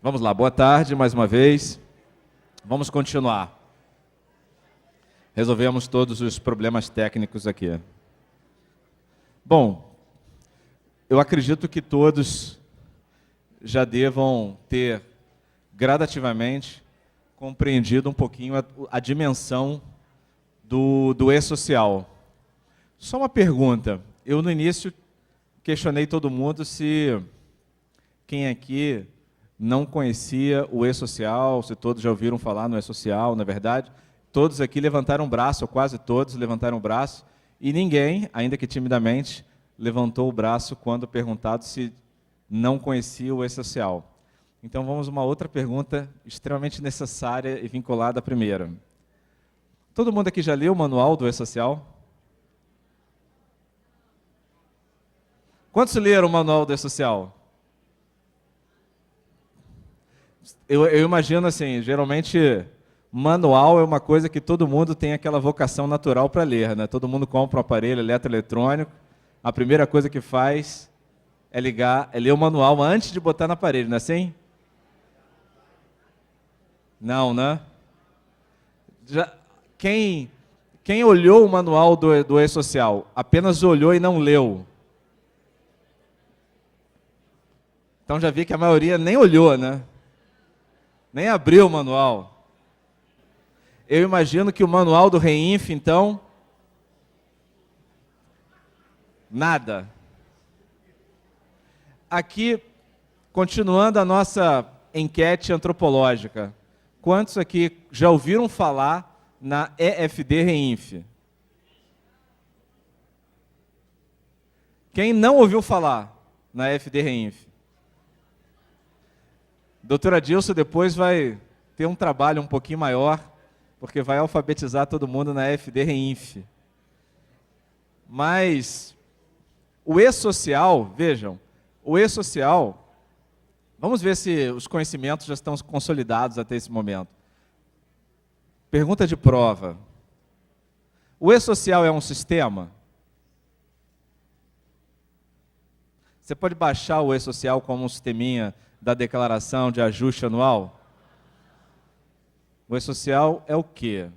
Vamos lá, boa tarde mais uma vez. Vamos continuar. Resolvemos todos os problemas técnicos aqui. Bom, eu acredito que todos já devam ter gradativamente compreendido um pouquinho a dimensão do e-social. Só uma pergunta. Eu, no início, questionei todo mundo se quem aqui não conhecia o e-social, se todos já ouviram falar no e-social, na verdade. Todos aqui levantaram o braço, ou quase todos levantaram o braço, e ninguém, ainda que timidamente, levantou o braço quando perguntado se não conhecia o e-social. Então vamos a uma outra pergunta extremamente necessária e vinculada à primeira. Todo mundo aqui já leu o manual do e-social? Quantos leram o manual do e-social? Eu imagino assim, geralmente manual é uma coisa que todo mundo tem aquela vocação natural para ler, né? Todo mundo compra um aparelho eletroeletrônico, a primeira coisa que faz é ler o manual antes de botar no aparelho, não é assim? Não, né? Quem olhou o manual do e-social, apenas olhou e não leu? Então já vi que a maioria nem olhou, né? Nem abriu o manual. Eu imagino que o manual do Reinf, então, nada. Aqui, continuando a nossa enquete antropológica, quantos aqui já ouviram falar na EFD Reinf? Quem não ouviu falar na EFD Reinf? Doutora Dilson depois vai ter um trabalho um pouquinho maior, porque vai alfabetizar todo mundo na EFD Reinf. Mas o e-social, vejam, o e-social, vamos ver se os conhecimentos já estão consolidados até esse momento. Pergunta de prova. O e-social é um sistema? Você pode baixar o e-social como um sisteminha da declaração de ajuste anual? O e-social é o quê?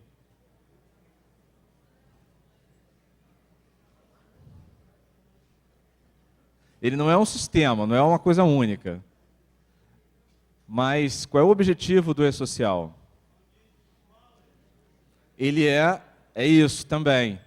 Ele não é um sistema, não é uma coisa única. Mas qual é o objetivo do e-social? Ele é isso também.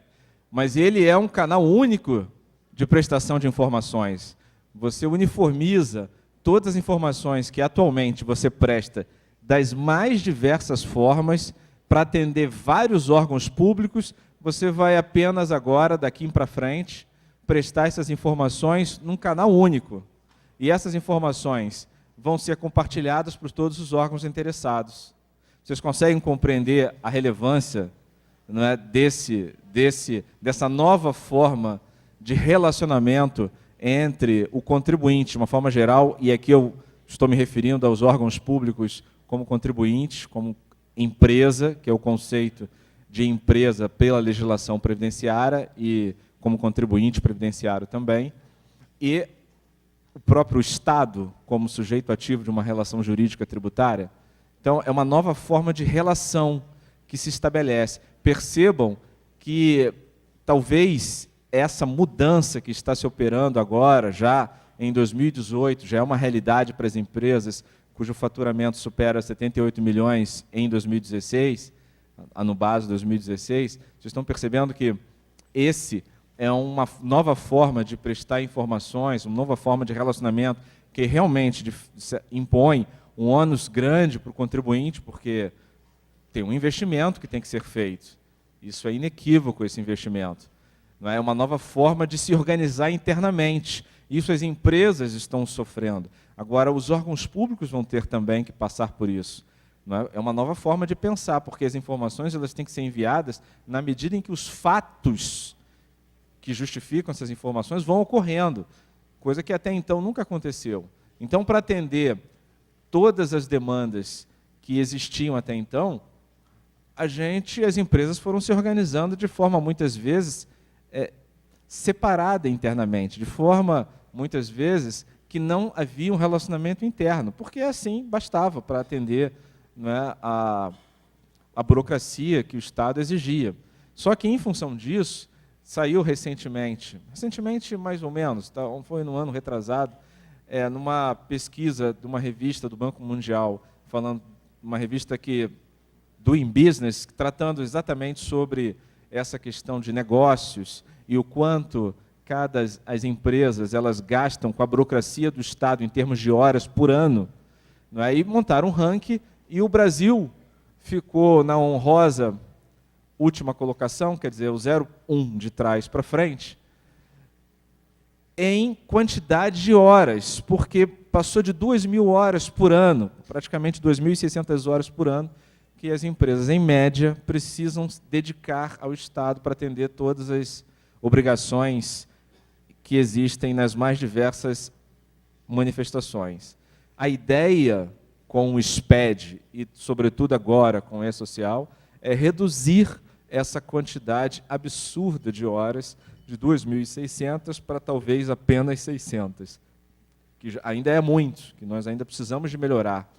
Mas ele é um canal único de prestação de informações. Você uniformiza todas as informações que atualmente você presta das mais diversas formas para atender vários órgãos públicos. Você vai apenas agora, daqui para frente, prestar essas informações num canal único. E essas informações vão ser compartilhadas por todos os órgãos interessados. Vocês conseguem compreender a relevância, não é, dessa nova forma de relacionamento entre o contribuinte, de uma forma geral, e aqui eu estou me referindo aos órgãos públicos como contribuintes, como empresa, que é o conceito de empresa pela legislação previdenciária, e como contribuinte previdenciário também, e o próprio Estado como sujeito ativo de uma relação jurídica tributária. Então, é uma nova forma de relação que se estabelece. Percebam que talvez essa mudança que está se operando agora, já em 2018, já é uma realidade para as empresas cujo faturamento supera 78 milhões em 2016, ano base 2016, vocês estão percebendo que esse é uma nova forma de prestar informações, uma nova forma de relacionamento que realmente impõe um ônus grande para o contribuinte, porque tem um investimento que tem que ser feito. Isso é inequívoco, esse investimento. Não é uma nova forma de se organizar internamente. Isso as empresas estão sofrendo. Agora, os órgãos públicos vão ter também que passar por isso. Não é? É uma nova forma de pensar, porque as informações elas têm que ser enviadas na medida em que os fatos que justificam essas informações vão ocorrendo, coisa que até então nunca aconteceu. Então, para atender todas as demandas que existiam até então, as empresas foram se organizando de forma, muitas vezes, separada internamente, de forma, muitas vezes, que não havia um relacionamento interno, porque assim bastava para atender, né, a burocracia que o Estado exigia. Só que, em função disso, saiu recentemente mais ou menos, tá, foi no ano retrasado, numa pesquisa de uma revista do Banco Mundial, falando, uma revista Doing Business, tratando exatamente sobre essa questão de negócios e o quanto as empresas elas gastam com a burocracia do Estado em termos de horas por ano, não é? E montaram um ranking, e o Brasil ficou na honrosa última colocação, quer dizer, o 0,1 de trás para frente, em quantidade de horas, porque passou de 2.000 horas por ano, praticamente 2.600 horas por ano, que as empresas, em média, precisam dedicar ao Estado para atender todas as obrigações que existem nas mais diversas manifestações. A ideia com o SPED, e sobretudo agora com o E-Social, é reduzir essa quantidade absurda de horas, de 2.600 para talvez apenas 600, que ainda é muito, que nós ainda precisamos de melhorar.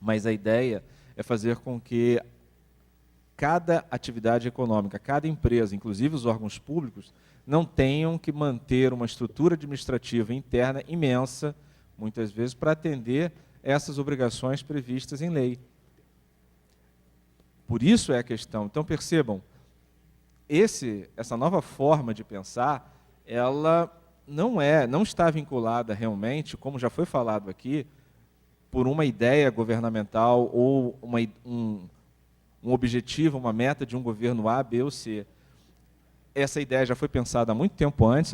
Mas a ideia é fazer com que cada atividade econômica, cada empresa, inclusive os órgãos públicos, não tenham que manter uma estrutura administrativa interna imensa, muitas vezes, para atender essas obrigações previstas em lei. Por isso é a questão. Então, percebam, essa nova forma de pensar, ela não está vinculada realmente, como já foi falado aqui, por uma ideia governamental ou um objetivo, uma meta de um governo A, B ou C. Essa ideia já foi pensada há muito tempo antes,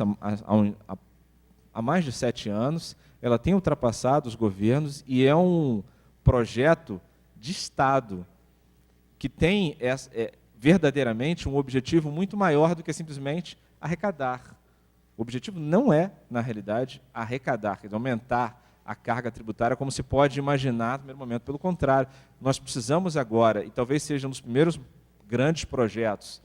há mais de 7 anos, ela tem ultrapassado os governos e é um projeto de Estado que tem verdadeiramente um objetivo muito maior do que simplesmente arrecadar. O objetivo não é, na realidade, arrecadar, quer dizer, aumentar a carga tributária, como se pode imaginar no primeiro momento. Pelo contrário, nós precisamos agora, e talvez seja um dos primeiros grandes projetos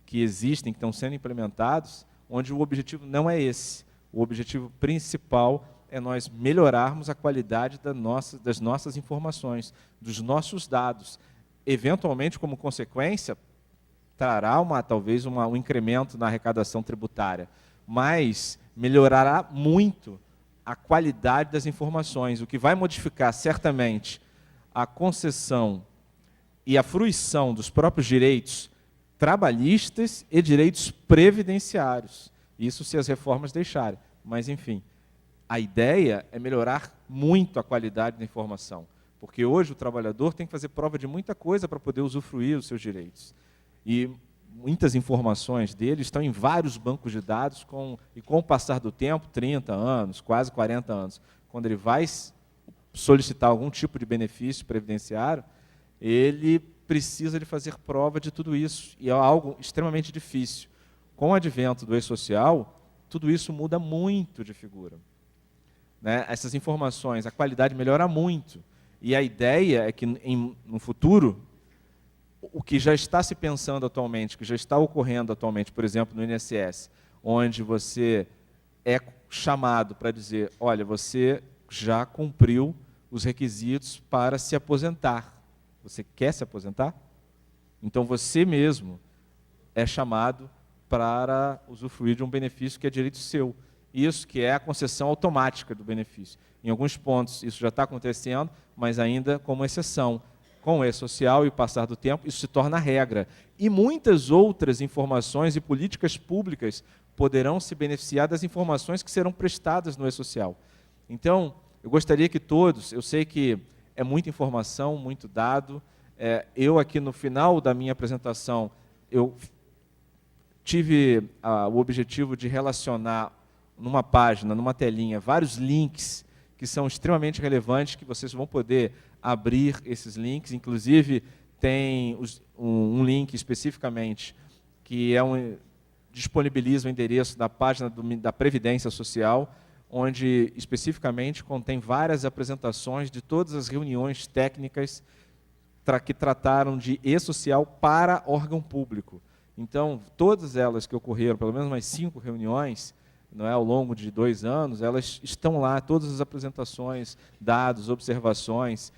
que existem, que estão sendo implementados, onde o objetivo não é esse. O objetivo principal é nós melhorarmos a qualidade das nossas informações, dos nossos dados. Eventualmente, como consequência, trará talvez um incremento na arrecadação tributária, mas melhorará muito a qualidade das informações, o que vai modificar certamente a concessão e a fruição dos próprios direitos trabalhistas e direitos previdenciários. Isso se as reformas deixarem. Mas, enfim, a ideia é melhorar muito a qualidade da informação, porque hoje o trabalhador tem que fazer prova de muita coisa para poder usufruir os seus direitos. E muitas informações dele estão em vários bancos de dados, e com o passar do tempo, 30 anos, quase 40 anos, quando ele vai solicitar algum tipo de benefício previdenciário, ele precisa de fazer prova de tudo isso, e é algo extremamente difícil. Com o advento do E-Social, tudo isso muda muito de figura. Né? Essas informações, a qualidade melhora muito, e a ideia é que, no futuro, o que já está se pensando atualmente, o que já está ocorrendo atualmente, por exemplo, no INSS, onde você é chamado para dizer, olha, você já cumpriu os requisitos para se aposentar. Você quer se aposentar? Então você mesmo é chamado para usufruir de um benefício que é direito seu. Isso que é a concessão automática do benefício. Em alguns pontos isso já está acontecendo, mas ainda como exceção. Com o E-Social e o passar do tempo, isso se torna regra. E muitas outras informações e políticas públicas poderão se beneficiar das informações que serão prestadas no E-Social. Então, eu gostaria que todos, eu sei que é muita informação, muito dado, eu aqui no final da minha apresentação, eu tive o objetivo de relacionar numa página, numa telinha, vários links que são extremamente relevantes, que vocês vão poder abrir esses links. Inclusive, tem um link especificamente, que é disponibiliza o endereço da página da Previdência Social, onde especificamente contém várias apresentações de todas as reuniões técnicas que trataram de e-social para órgão público. Então, todas elas que ocorreram, pelo menos umas 5 reuniões, não é, ao longo de 2 anos, elas estão lá, todas as apresentações, dados, observações,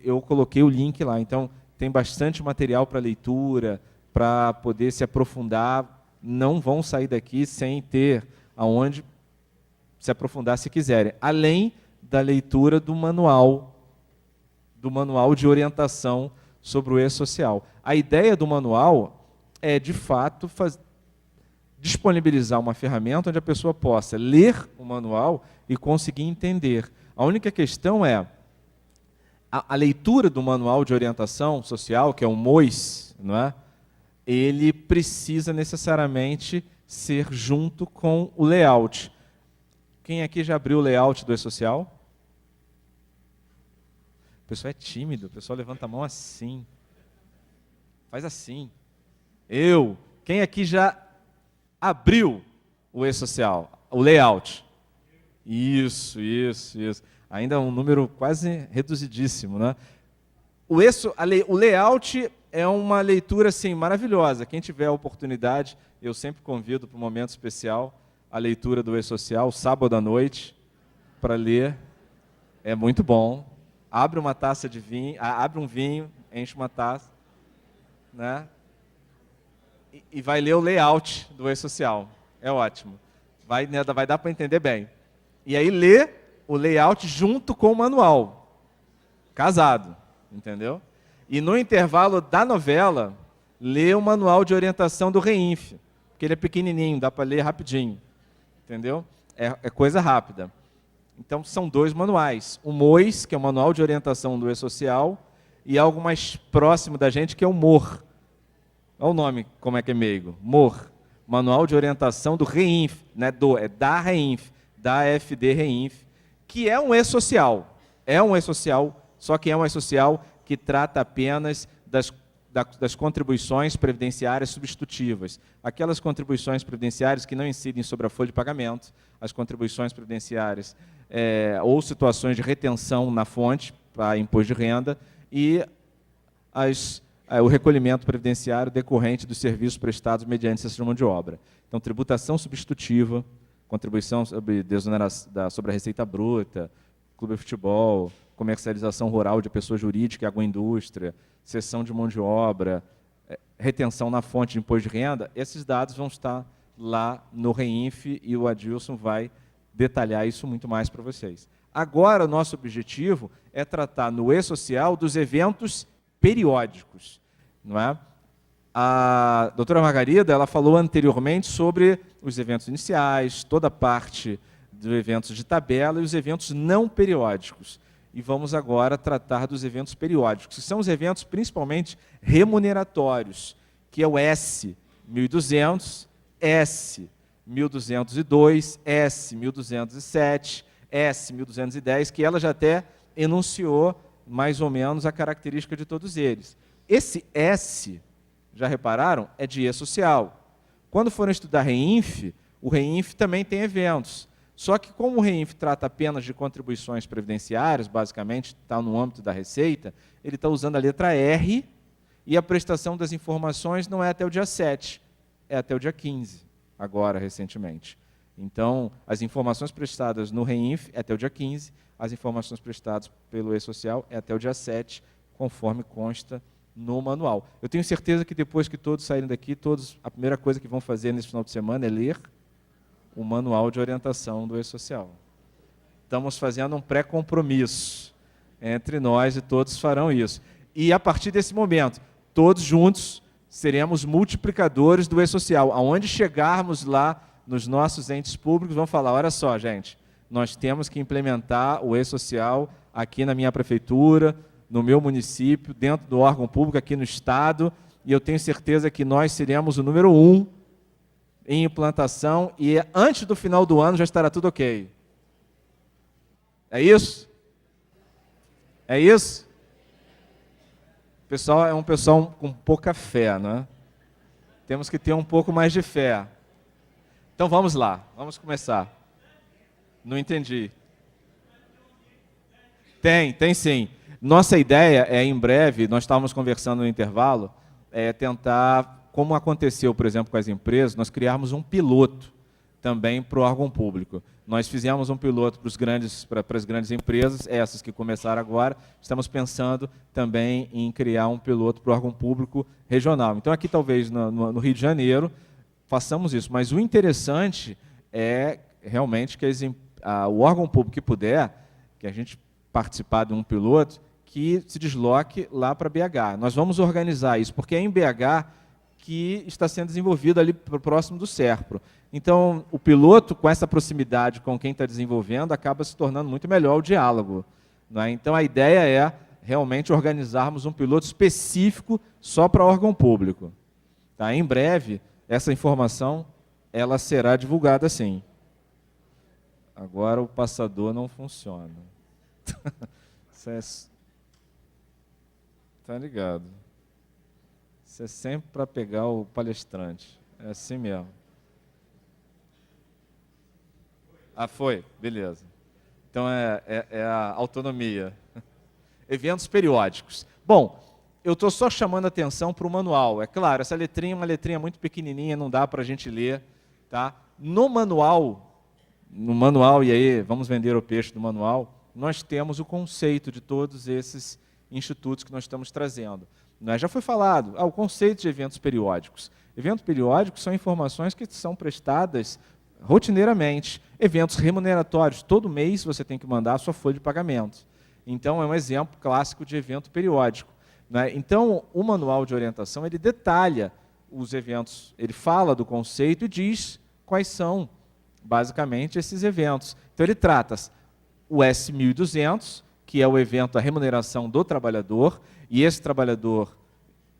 eu coloquei o link lá, então tem bastante material para leitura, para poder se aprofundar, não vão sair daqui sem ter aonde se aprofundar se quiserem, além da leitura do manual de orientação sobre o e-social. A ideia do manual é, de fato, disponibilizar uma ferramenta onde a pessoa possa ler o manual e conseguir entender. A única questão é, a leitura do manual de orientação social, que é o MOIS, não é? Ele precisa necessariamente ser junto com o layout. Quem aqui já abriu o layout do e-social? O pessoal é tímido, o pessoal levanta a mão assim. Faz assim. Quem aqui já abriu o e-social, o layout? Isso. Ainda é um número quase reduzidíssimo, né? O layout é uma leitura assim, maravilhosa. Quem tiver a oportunidade, eu sempre convido para um momento especial a leitura do e-social, sábado à noite, para ler. É muito bom. Abre uma taça de vinho, abre um vinho, enche uma taça, né? E vai ler o layout do e-social. É ótimo. Vai dar para entender bem. E aí lê o layout junto com o manual. Casado, entendeu? E no intervalo da novela, lê o manual de orientação do REINF, porque ele é pequenininho, dá para ler rapidinho. Entendeu? É coisa rápida. Então, são 2 manuais. O MOIS, que é o Manual de Orientação do E-Social, e algo mais próximo da gente, que é o MOR. Olha o nome, como é que é meigo. MOR. Manual de Orientação do REINF. Né? Da REINF, da FD REINF, que é um E-Social. É um E-Social, só que é um E-Social que trata apenas das contribuições previdenciárias substitutivas. Aquelas contribuições previdenciárias que não incidem sobre a folha de pagamento, as contribuições previdenciárias ou situações de retenção na fonte para imposto de renda e o recolhimento previdenciário decorrente dos serviços prestados mediante cessação de mão de obra. Então, tributação substitutiva, contribuição sobre a receita bruta, clube de futebol, comercialização rural de pessoa jurídica e agroindústria, cessão de mão de obra, retenção na fonte de imposto de renda, esses dados vão estar lá no REINF e o Adilson vai detalhar isso muito mais para vocês. Agora, o nosso objetivo é tratar no e-social dos eventos periódicos. Não é? A doutora Margarida ela falou anteriormente sobre os eventos iniciais, toda a parte dos eventos de tabela e os eventos não periódicos. E vamos agora tratar dos eventos periódicos, que são os eventos principalmente remuneratórios, que é o S1200, S1202, S1207, S1210, que ela já até enunciou mais ou menos a característica de todos eles. Esse S, já repararam, é de E-Social. Quando forem estudar REINF, o REINF também tem eventos. Só que como o REINF trata apenas de contribuições previdenciárias, basicamente está no âmbito da Receita, ele está usando a letra R e a prestação das informações não é até o dia 7, é até o dia 15, agora, recentemente. Então, as informações prestadas no REINF é até o dia 15, as informações prestadas pelo E-Social é até o dia 7, conforme consta no manual. Eu tenho certeza que depois que todos saírem daqui, a primeira coisa que vão fazer nesse final de semana é ler o manual de orientação do E-Social. Estamos fazendo um pré-compromisso entre nós e todos farão isso. E a partir desse momento, todos juntos seremos multiplicadores do E-Social. Aonde chegarmos lá nos nossos entes públicos, vamos falar, olha só, gente, nós temos que implementar o E-Social aqui na minha prefeitura, no meu município, dentro do órgão público, aqui no Estado, e eu tenho certeza que nós seremos o número 1 em implantação, e antes do final do ano já estará tudo ok. É isso? É isso? O pessoal é um pessoal com pouca fé, não é? Temos que ter um pouco mais de fé. Então vamos lá, vamos começar. Não entendi. Tem sim. Nossa ideia é, em breve, nós estávamos conversando no intervalo, tentar, como aconteceu, por exemplo, com as empresas, nós criarmos um piloto também para o órgão público. Nós fizemos um piloto para as grandes empresas, essas que começaram agora. Estamos pensando também em criar um piloto para o órgão público regional. Então, aqui, talvez, no Rio de Janeiro, façamos isso. Mas o interessante é, realmente, que o órgão público que puder, que a gente participar de um piloto, que se desloque lá para BH. Nós vamos organizar isso, porque é em BH que está sendo desenvolvido ali próximo do SERPRO. Então, o piloto, com essa proximidade com quem está desenvolvendo, acaba se tornando muito melhor o diálogo. Não é? Então, a ideia é realmente organizarmos um piloto específico só para órgão público. Tá? Em breve, essa informação ela será divulgada sim. Agora o passador não funciona. Tá ligado? Isso é sempre para pegar o palestrante. É assim mesmo. Ah, foi? Beleza. Então é a autonomia. Eventos periódicos. Bom, eu estou só chamando a atenção para o manual. É claro, essa letrinha é uma letrinha muito pequenininha, não dá para a gente ler. Tá? No manual, e aí vamos vender o peixe do manual, nós temos o conceito de todos esses institutos que nós estamos trazendo. Já foi falado, o conceito de eventos periódicos. Eventos periódicos são informações que são prestadas rotineiramente. Eventos remuneratórios, todo mês você tem que mandar a sua folha de pagamento. Então, é um exemplo clássico de evento periódico. Né? Então, o manual de orientação, ele detalha os eventos, ele fala do conceito e diz quais são, basicamente, esses eventos. Então, ele trata o S1200, que é o evento da remuneração do trabalhador, e esse trabalhador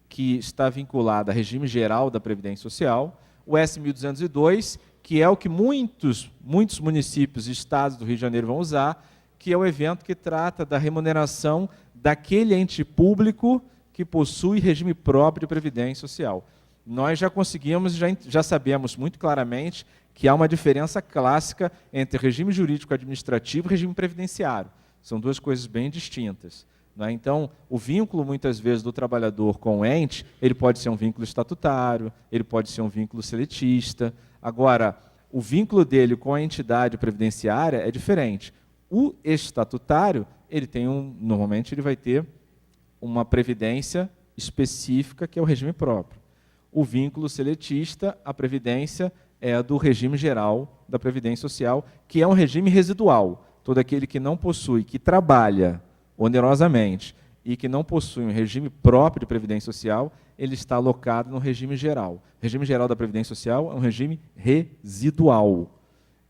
que está vinculado a regime geral da Previdência Social, o S1202, que é o que muitos municípios e estados do Rio de Janeiro vão usar, que é o evento que trata da remuneração daquele ente público que possui regime próprio de Previdência Social. Nós já conseguimos, já sabemos muito claramente que há uma diferença clássica entre regime jurídico administrativo e regime previdenciário. São duas coisas bem distintas. Né? Então, o vínculo, muitas vezes, do trabalhador com o ente, ele pode ser um vínculo estatutário, ele pode ser um vínculo seletista. Agora, o vínculo dele com a entidade previdenciária é diferente. O estatutário, normalmente ele vai ter uma previdência específica, que é o regime próprio. O vínculo seletista, a previdência é do regime geral da Previdência Social, que é um regime residual. Todo aquele que não possui, que trabalha onerosamente e que não possui um regime próprio de Previdência Social, ele está alocado no regime geral. O regime geral da Previdência Social é um regime residual.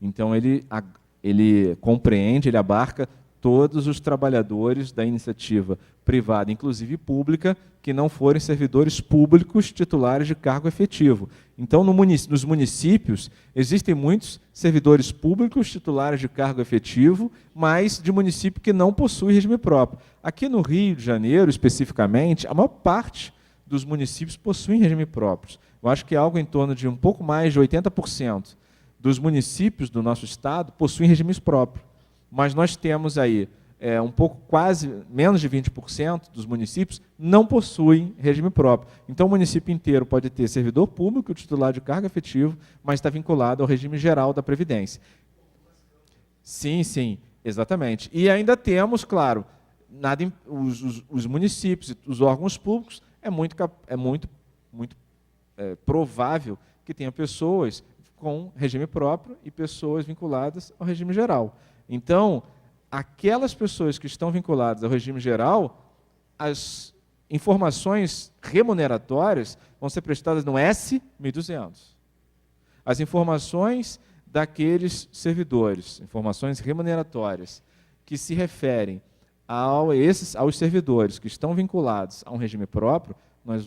Então, ele compreende, ele abarca todos os trabalhadores da iniciativa privada, inclusive pública, que não forem servidores públicos titulares de cargo efetivo. Então, nos municípios, existem muitos servidores públicos titulares de cargo efetivo, mas de município que não possui regime próprio. Aqui no Rio de Janeiro, especificamente, a maior parte dos municípios possuem regime próprio. Eu acho que é algo em torno de um pouco mais de 80% dos municípios do nosso estado possuem regimes próprios. Mas nós temos aí quase menos de 20% dos municípios não possuem regime próprio. Então, o município inteiro pode ter servidor público, titular de cargo efetivo, mas está vinculado ao regime geral da Previdência. Sim, exatamente. E ainda temos, claro, os municípios, os órgãos públicos, é muito provável que tenha pessoas com regime próprio e pessoas vinculadas ao regime geral. Então, aquelas pessoas que estão vinculadas ao regime geral, as informações remuneratórias vão ser prestadas no S1200. As informações daqueles servidores, informações remuneratórias, que se referem aos servidores que estão vinculados a um regime próprio,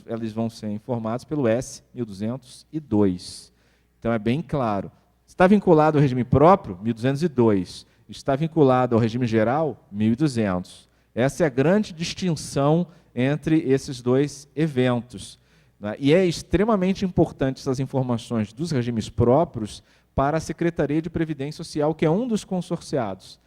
eles vão ser informados pelo S1202. Então, é bem claro. Está vinculado ao regime próprio? 1202. Está vinculado ao regime geral? 1.200. Essa é a grande distinção entre esses dois eventos. Né? E é extremamente importante essas informações dos regimes próprios, para a Secretaria de Previdência Social, que é um dos consorciados.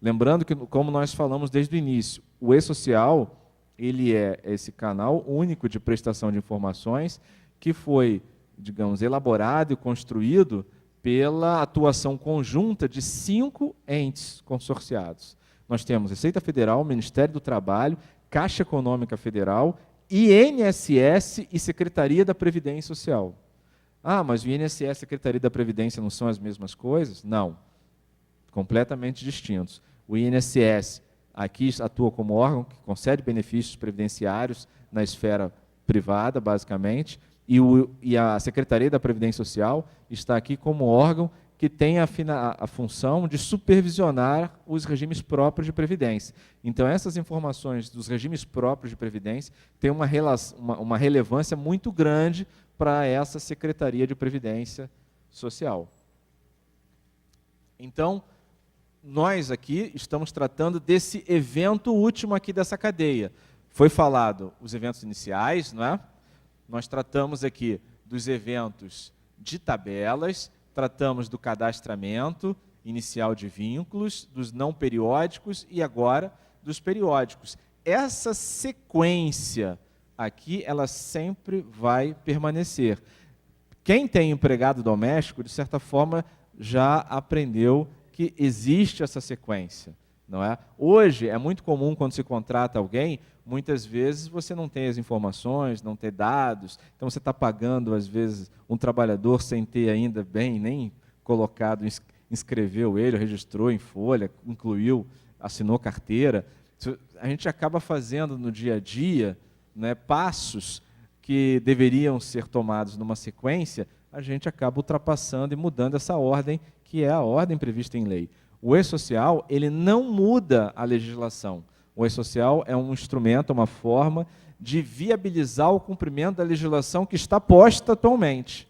Lembrando que, como nós falamos desde o início, o E-Social, ele é esse canal único de prestação de informações que foi, digamos, elaborado e construído pela atuação conjunta de 5 entes consorciados. Nós temos Receita Federal, Ministério do Trabalho, Caixa Econômica Federal, INSS e Secretaria da Previdência Social. Ah, mas o INSS e a Secretaria da Previdência não são as mesmas coisas? Não, completamente distintos. O INSS aqui atua como órgão que concede benefícios previdenciários na esfera privada, basicamente, e a Secretaria da Previdência Social está aqui como órgão que tem a função de supervisionar os regimes próprios de previdência. Então, essas informações dos regimes próprios de previdência têm uma relevância muito grande para essa Secretaria de Previdência Social. Então, nós aqui estamos tratando desse evento último aqui dessa cadeia. Foi falado os eventos iniciais, não é? Nós tratamos aqui dos eventos de tabelas, tratamos do cadastramento inicial de vínculos, dos não periódicos e agora dos periódicos. Essa sequência aqui, ela sempre vai permanecer. Quem tem empregado doméstico, de certa forma, já aprendeu que existe essa sequência, não é? Hoje, é muito comum, quando se contrata alguém, muitas vezes você não tem as informações, não tem dados, então você está pagando, às vezes, um trabalhador sem ter ainda bem, nem colocado, inscreveu ele, registrou em folha, incluiu, assinou carteira. A gente acaba fazendo no dia a dia, né, passos que deveriam ser tomados numa sequência, a gente acaba ultrapassando e mudando essa ordem, que é a ordem prevista em lei. O E-Social, ele não muda a legislação. O E-Social é um instrumento, uma forma de viabilizar o cumprimento da legislação que está posta atualmente,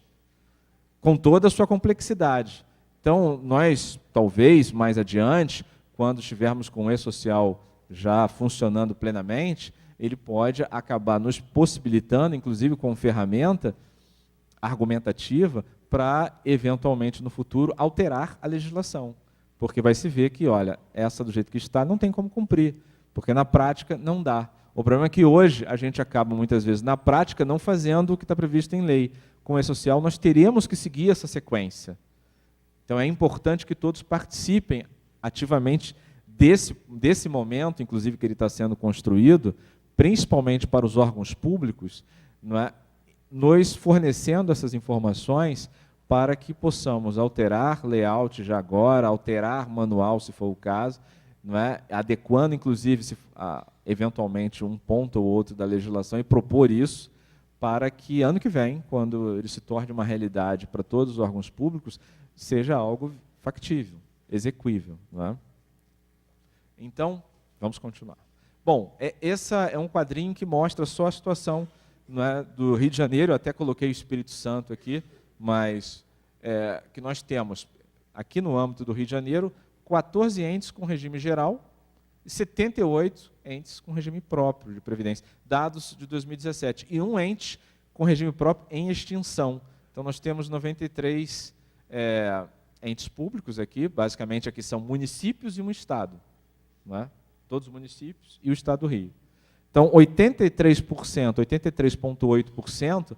com toda a sua complexidade. Então, nós, talvez, mais adiante, quando estivermos com o E-Social já funcionando plenamente, ele pode acabar nos possibilitando, inclusive com ferramenta argumentativa, para, eventualmente, no futuro, alterar a legislação. Porque vai se ver que, olha, essa do jeito que está não tem como cumprir, porque na prática não dá. O problema é que hoje a gente acaba, muitas vezes, na prática, não fazendo o que está previsto em lei. Com o E-Social, nós teremos que seguir essa sequência. Então, é importante que todos participem ativamente desse momento, inclusive, que ele está sendo construído, principalmente para os órgãos públicos, não é? Nos fornecendo essas informações para que possamos alterar layout já agora, alterar manual, se for o caso, não é? Adequando, inclusive, eventualmente, um ponto ou outro da legislação e propor isso para que, ano que vem, quando ele se torne uma realidade para todos os órgãos públicos, seja algo factível, execuível. Não é? Então, vamos continuar. Bom, esse é um quadrinho que mostra só a situação, não é, do Rio de Janeiro. Eu até coloquei o Espírito Santo aqui, mas que nós temos, aqui no âmbito do Rio de Janeiro, 14 entes com regime geral e 78 entes com regime próprio de previdência, dados de 2017, e um ente com regime próprio em extinção. Então, nós temos 93 entes públicos aqui, basicamente aqui são municípios e um estado, não é? Todos os municípios e o estado do Rio. Então, 83%, 83,8%,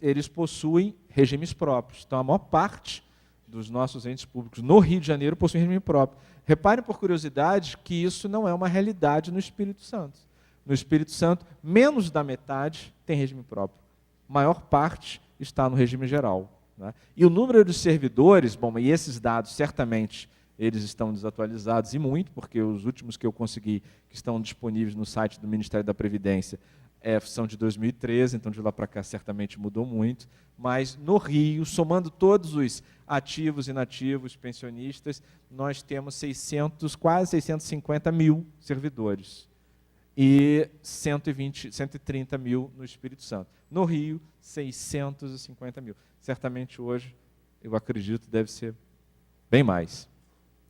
eles possuem regimes próprios. Então, a maior parte dos nossos entes públicos no Rio de Janeiro possuem regime próprio. Reparem, por curiosidade, que isso não é uma realidade no Espírito Santo. No Espírito Santo, menos da metade tem regime próprio. A maior parte está no regime geral. Né? E o número de servidores, bom, e esses dados, certamente, eles estão desatualizados, e muito, porque os últimos que eu consegui, que estão disponíveis no site do Ministério da Previdência, são de 2013, então de lá para cá certamente mudou muito, mas no Rio, somando todos os ativos, inativos, pensionistas, nós temos quase 650 mil servidores e 130 mil no Espírito Santo. No Rio, 650 mil. Certamente hoje, eu acredito, deve ser bem mais.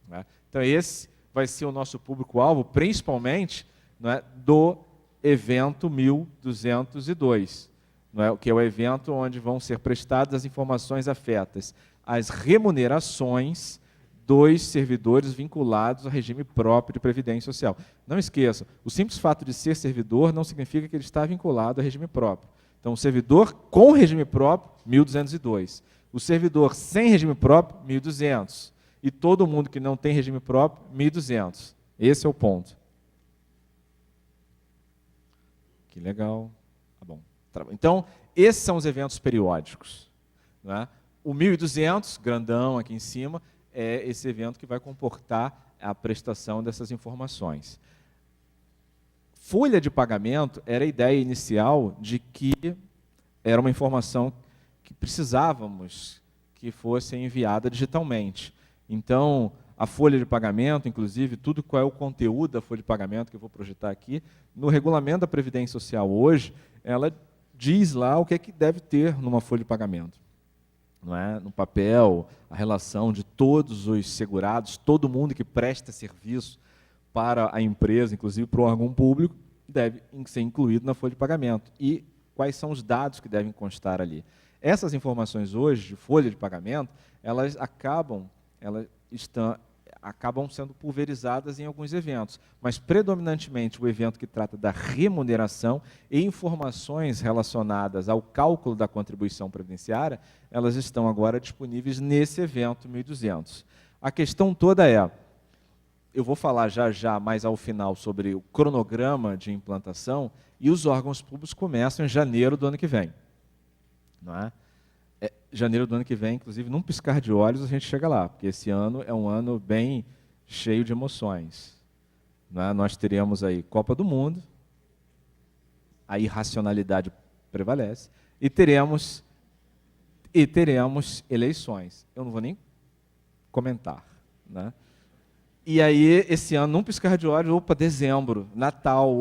Né? Então esse vai ser o nosso público-alvo, principalmente, não é, do evento 1202, não é? Que é o evento onde vão ser prestadas as informações afetas as remunerações dos servidores vinculados ao regime próprio de previdência social. Não esqueça, o simples fato de ser servidor não significa que ele está vinculado ao regime próprio. Então, o servidor com regime próprio, 1.202. O servidor sem regime próprio, 1.200. E todo mundo que não tem regime próprio, 1.200. Esse é o ponto. Que legal. Tá bom. Então, esses são os eventos periódicos. Né? O 1.200, grandão aqui em cima, é esse evento que vai comportar a prestação dessas informações. Folha de pagamento era a ideia inicial de que era uma informação que precisávamos que fosse enviada digitalmente. Então, a folha de pagamento, inclusive, tudo qual é o conteúdo da folha de pagamento que eu vou projetar aqui, no regulamento da Previdência Social hoje, ela diz lá o que é que deve ter numa folha de pagamento. Não é? No papel, a relação de todos os segurados, todo mundo que presta serviço para a empresa, inclusive para o órgão público, deve ser incluído na folha de pagamento. E quais são os dados que devem constar ali. Essas informações hoje, de folha de pagamento, elas acabam sendo pulverizadas em alguns eventos, mas predominantemente o evento que trata da remuneração e informações relacionadas ao cálculo da contribuição previdenciária, elas estão agora disponíveis nesse evento 1.200. A questão toda é, eu vou falar já mais ao final sobre o cronograma de implantação, e os órgãos públicos começam em janeiro do ano que vem. Não é? Janeiro do ano que vem, inclusive, num piscar de olhos, a gente chega lá, porque esse ano é um ano bem cheio de emoções. Não é? Nós teremos aí Copa do Mundo, a irracionalidade prevalece, e teremos eleições. Eu não vou nem comentar. Né? E aí, esse ano, num piscar de olhos, opa, dezembro, Natal,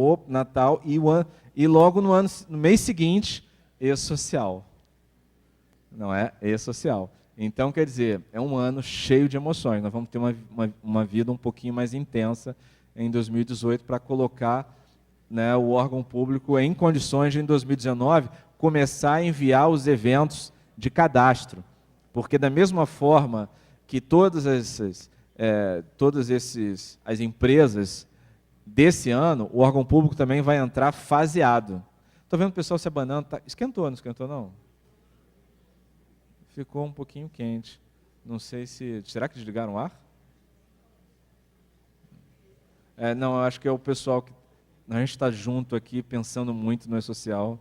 e logo no mês seguinte, E-Social. Não é? E-Social. Então, quer dizer, é um ano cheio de emoções. Nós vamos ter uma vida um pouquinho mais intensa em 2018 para colocar, né, o órgão público em condições de, em 2019, começar a enviar os eventos de cadastro. Porque, da mesma forma que todas as empresas desse ano, o órgão público também vai entrar faseado. Estou vendo o pessoal se abanando. Tá, esquentou, não esquentou, não? Ficou um pouquinho quente. Não sei se... Será que desligaram o ar? Não, eu acho que é o pessoal que... A gente está junto aqui, pensando muito no E-Social.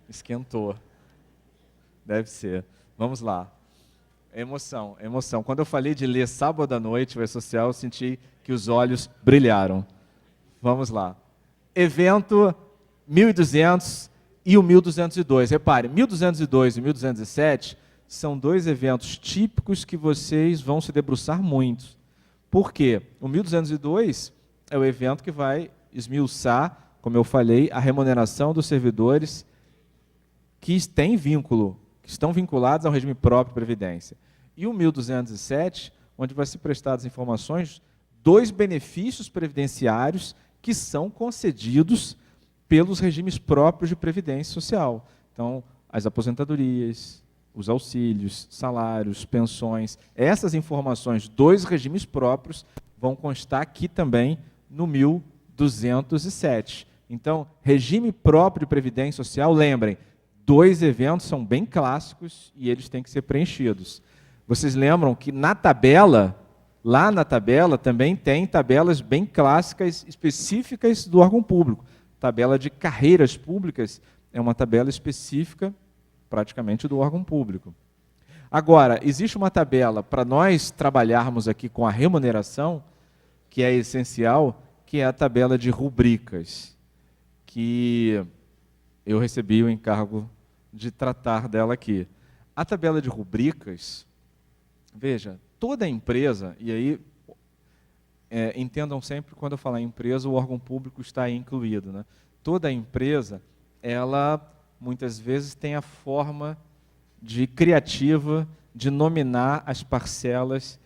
Esquentou. Deve ser. Vamos lá. Emoção, emoção. Quando eu falei de ler sábado à noite o E-Social, eu senti que os olhos brilharam. Vamos lá. Evento 1.200 e o 1.202. Repare, 1.202 e 1.207 são dois eventos típicos que vocês vão se debruçar muito. Por quê? O 1.202 é o evento que vai esmiuçar, como eu falei, a remuneração dos servidores que têm vínculo, que estão vinculados ao regime próprio de previdência. E o 1.207, onde vai ser prestadas informações dos benefícios previdenciários que são concedidos pelos regimes próprios de previdência social. Então, as aposentadorias, os auxílios, salários, pensões, essas informações dos regimes próprios vão constar aqui também no 1.207. Então, regime próprio de previdência social, lembrem, dois eventos são bem clássicos e eles têm que ser preenchidos. Vocês lembram que na tabela, lá na tabela também tem tabelas bem clássicas, específicas do órgão público. Tabela de carreiras públicas é uma tabela específica praticamente do órgão público. Agora, existe uma tabela para nós trabalharmos aqui com a remuneração, que é essencial, que é a tabela de rubricas, que eu recebi o encargo de tratar dela aqui. A tabela de rubricas, veja, toda empresa, e aí entendam sempre quando eu falar empresa, o órgão público está aí incluído. Né? Toda empresa, ela muitas vezes tem a forma criativa de nominar as parcelas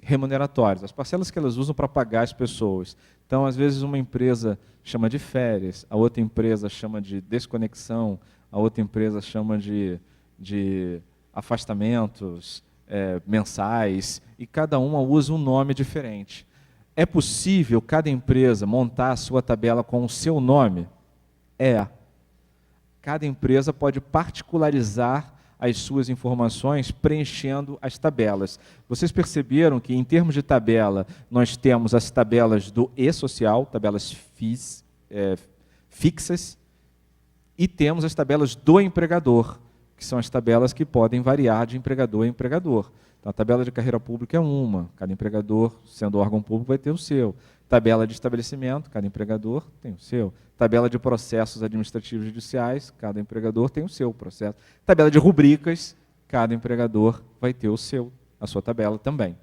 remuneratórias, as parcelas que elas usam para pagar as pessoas. Então, às vezes, uma empresa chama de férias, a outra empresa chama de desconexão, a outra empresa chama de afastamentos, mensais, e cada uma usa um nome diferente. É possível cada empresa montar a sua tabela com o seu nome? É. Cada empresa pode particularizar as suas informações preenchendo as tabelas. Vocês perceberam que, em termos de tabela, nós temos as tabelas do e-social, tabelas fixas, e temos as tabelas do empregador, que são as tabelas que podem variar de empregador a empregador. Então, a tabela de carreira pública é uma, cada empregador, sendo órgão público, vai ter o seu. Tabela de estabelecimento, cada empregador tem o seu. Tabela de processos administrativos judiciais, cada empregador tem o seu processo. Tabela de rubricas, cada empregador vai ter a sua tabela também.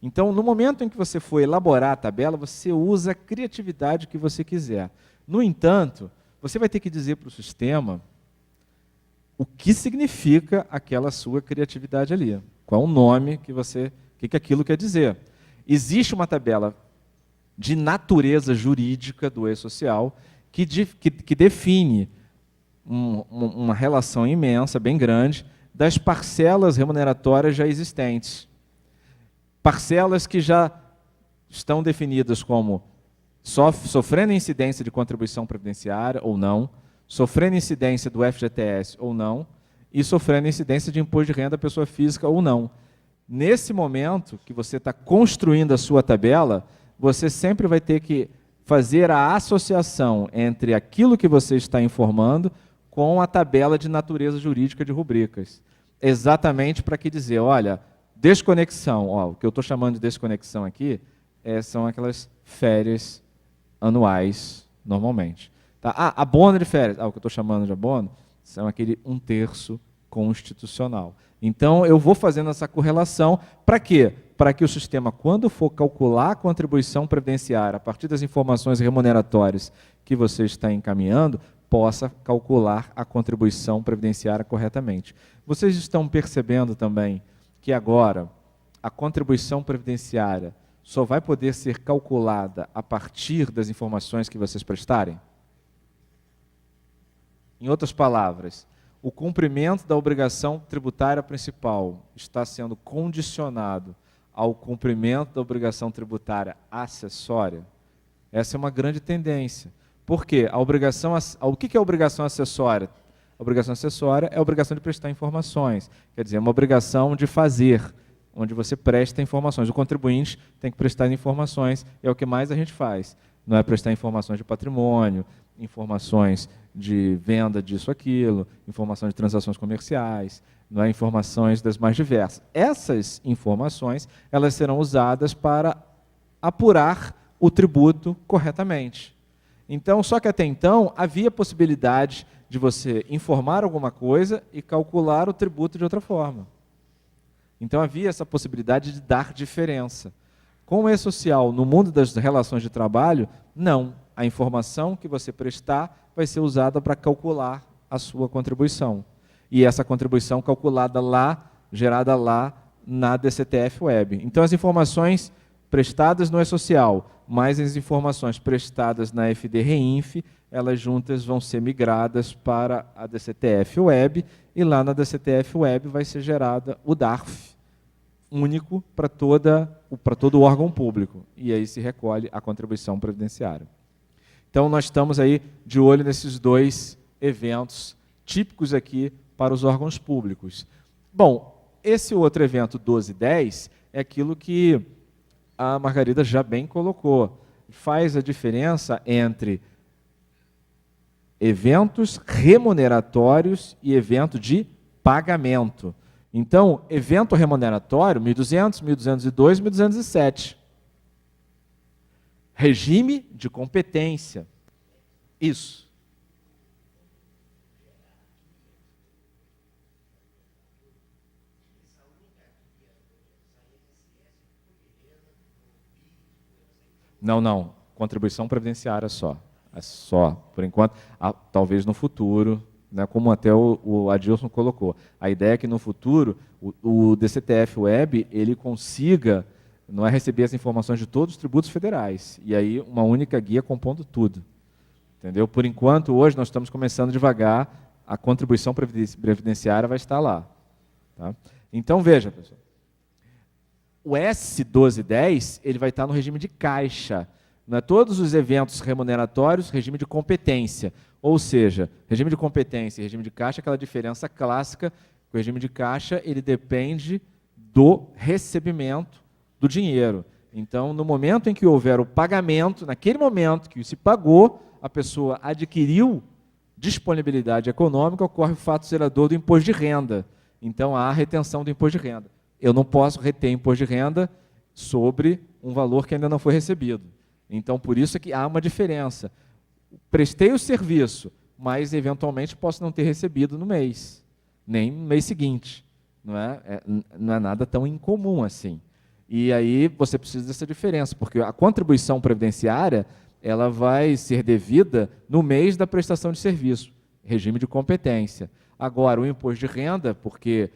Então, no momento em que você for elaborar a tabela, você usa a criatividade que você quiser. No entanto, você vai ter que dizer para o sistema o que significa aquela sua criatividade ali. Qual é o nome que aquilo quer dizer. Existe uma tabela de natureza jurídica do e-social que define uma relação imensa, bem grande, das parcelas remuneratórias já existentes. Parcelas que já estão definidas como sofrendo incidência de contribuição previdenciária ou não, sofrendo incidência do FGTS ou não, e sofrendo incidência de imposto de renda à pessoa física ou não. Nesse momento que você está construindo a sua tabela, você sempre vai ter que fazer a associação entre aquilo que você está informando com a tabela de natureza jurídica de rubricas. Exatamente para que dizer, olha, desconexão, o que eu estou chamando de desconexão aqui, são aquelas férias anuais, normalmente. Tá? Abono de férias, o que eu estou chamando de abono, são aquele 1/3 constitucional. Então, eu vou fazendo essa correlação, para quê? Para que o sistema, quando for calcular a contribuição previdenciária, a partir das informações remuneratórias que você está encaminhando, possa calcular a contribuição previdenciária corretamente. Vocês estão percebendo também que agora a contribuição previdenciária só vai poder ser calculada a partir das informações que vocês prestarem? Em outras palavras, o cumprimento da obrigação tributária principal está sendo condicionado ao cumprimento da obrigação tributária acessória? Essa é uma grande tendência. Por quê? O que é a obrigação acessória? A obrigação acessória é a obrigação de prestar informações. Quer dizer, é uma obrigação de fazer, onde você presta informações. O contribuinte tem que prestar informações, é o que mais a gente faz. Não é prestar informações de patrimônio, informações de venda disso, aquilo, informações de transações comerciais, não é, informações das mais diversas. Essas informações, elas serão usadas para apurar o tributo corretamente. Então, só que até então, havia possibilidade de você informar alguma coisa e calcular o tributo de outra forma. Então, havia essa possibilidade de dar diferença. Com o e-social, no mundo das relações de trabalho, não. A informação que você prestar vai ser usada para calcular a sua contribuição. E essa contribuição calculada lá, gerada lá na DCTF Web. Então, as informações prestadas no e-social, mais as informações prestadas na FD-Reinf, elas juntas vão ser migradas para a DCTF Web, e lá na DCTF Web vai ser gerada o DARF, único para todo o órgão público. E aí se recolhe a contribuição previdenciária. Então, nós estamos aí de olho nesses dois eventos típicos aqui para os órgãos públicos. Bom, esse outro evento 1210 é aquilo que a Margarida já bem colocou. Faz a diferença entre eventos remuneratórios e evento de pagamento. Então, evento remuneratório, 1.200, 1.202, 1.207. Regime de competência. Isso. Não. Contribuição previdenciária só. É só, por enquanto. Talvez no futuro, né, como até o Adilson colocou. A ideia é que no futuro o DCTF Web ele consiga não é receber as informações de todos os tributos federais. E aí uma única guia compondo tudo. Entendeu? Por enquanto, hoje, nós estamos começando devagar, a contribuição previdenciária vai estar lá. Tá? Então, veja, pessoal. O S1210 ele vai estar no regime de caixa. Não é todos os eventos remuneratórios, regime de competência. Ou seja, regime de competência e regime de caixa, aquela diferença clássica, que o regime de caixa ele depende do recebimento do dinheiro. Então, no momento em que houver o pagamento, naquele momento que se pagou, a pessoa adquiriu disponibilidade econômica, ocorre o fato gerador do imposto de renda. Então, há a retenção do imposto de renda. Eu não posso reter imposto de renda sobre um valor que ainda não foi recebido. Então, por isso é que há uma diferença. Prestei o serviço, mas, eventualmente, posso não ter recebido no mês, nem no mês seguinte. Não é nada tão incomum assim. E aí você precisa dessa diferença, porque a contribuição previdenciária ela vai ser devida no mês da prestação de serviço, regime de competência. Agora, o imposto de renda, porque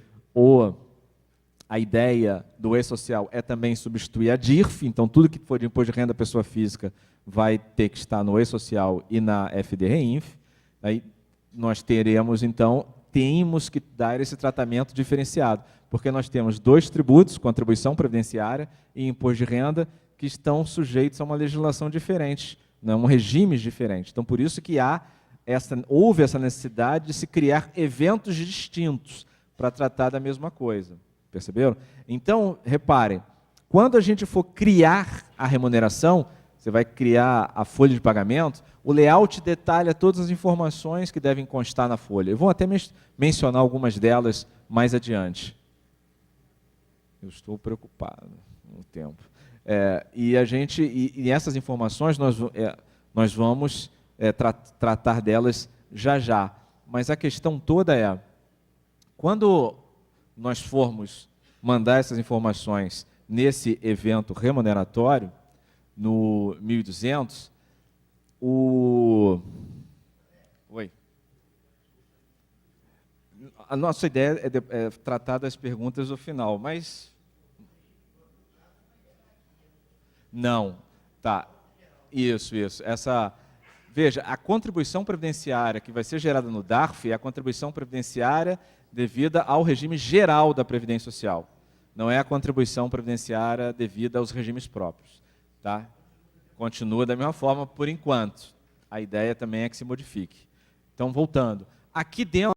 a ideia do E-Social é também substituir a DIRF, então tudo que for de imposto de renda pessoa física vai ter que estar no E-Social e na FD-REINF. Aí nós teremos, então, temos que dar esse tratamento diferenciado, porque nós temos dois tributos, contribuição previdenciária e imposto de renda, que estão sujeitos a uma legislação diferente, um regime diferente. Então, por isso que houve essa necessidade de se criar eventos distintos para tratar da mesma coisa. Perceberam? Então, reparem, quando a gente for criar a remuneração, você vai criar a folha de pagamento, o layout detalha todas as informações que devem constar na folha. Eu vou até mencionar algumas delas mais adiante. Eu estou preocupado com o tempo. E essas informações nós vamos tratar delas já. Mas a questão toda é, quando nós formos mandar essas informações nesse evento remuneratório, no 1.200, Oi. A nossa ideia é tratar das perguntas no final, mas... Não. Tá. Isso. Veja, a contribuição previdenciária que vai ser gerada no DARF é a contribuição previdenciária devida ao regime geral da Previdência Social. Não é a contribuição previdenciária devida aos regimes próprios. Tá? Continua da mesma forma por enquanto. A ideia também é que se modifique. Então, voltando. Aqui dentro